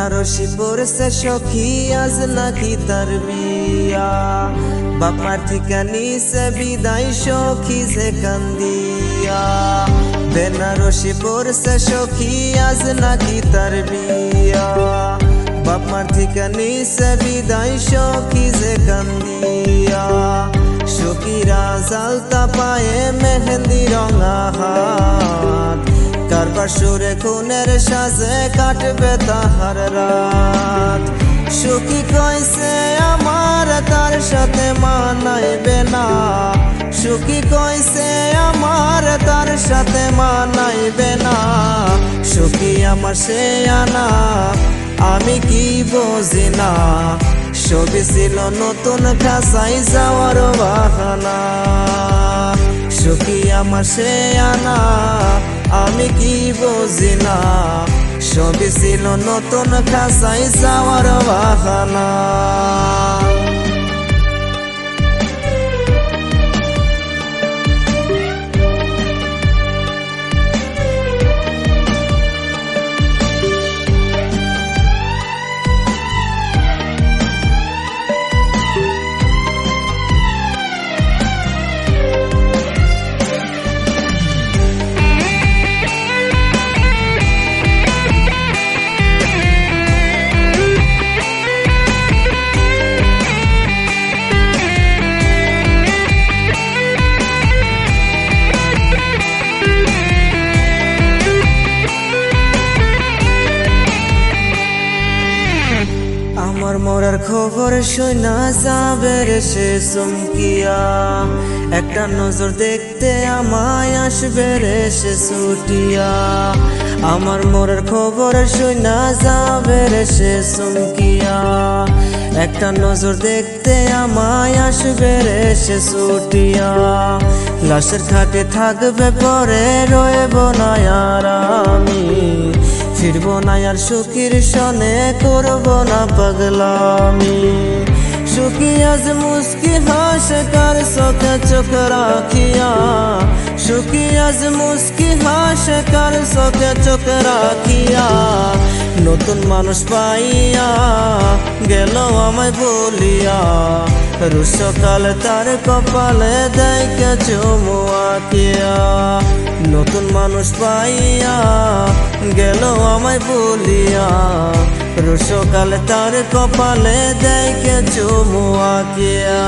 বেনারসি পড়ছে সখী আজ নাকি তার বিয়া, বাপার ঠিকা নিছে বিদায় সখী যে কান্দিয়া। বেনারসি পড়ছে সখী আজ নাকি তার বিয়া, বাপার ঠিকা নিছে বিদায় সখী যে কান্দিয়া। সখীরা জালতা পায়ে মেহেন্দি রঙা হাত, কারবার সুরে খুনের সাজে কাটবে তাহার রাত। সখী কইছে আমার তার সাথে মানাইবে না, সখী কইছে আমার তার সাথে মানাইবে না। সখী আমার সে আনা আমি কি বুঝি না, সবই ছিল নতুন খাসাই যাওয়ার বাহানা। সখী আমার সে আনা আমি কি বুঝি না, সবই ছিল নতুন খাসাই যাওয়ার বাহানা। আমার মরার খবর শুনা যাবে রে সে চমকিয়া, একটা নজর দেখতে আমায় আসবে রে সে ছুটিয়া। আমার মরার খবর শুনা যাবে রে সে চমকিয়া, একটা নজর দেখতে আমায় আসবে রে সে ছুটিয়া। লাশের খাটে থাকবে পরে রইব না আর আমি, ফিরব না আর সখীর সনে করব না পাগলামি। সখী আজ মুস্কি হাসে কার চোখে চোখ রাখিয়া, সখী আজ মুস্কি হাসে কার চোখে চোখ রাখিয়া। নতুন মানুষ পাইয়া গেল আমায় বলিয়া, রুষকাল তার কপালে দেখে চুমু আঁকিয়া। নতুন মানুষ পাইয়া গেল আমায় বলিয়া, রুষকাল তার কপালে দেখে চুমু আঁকিয়া।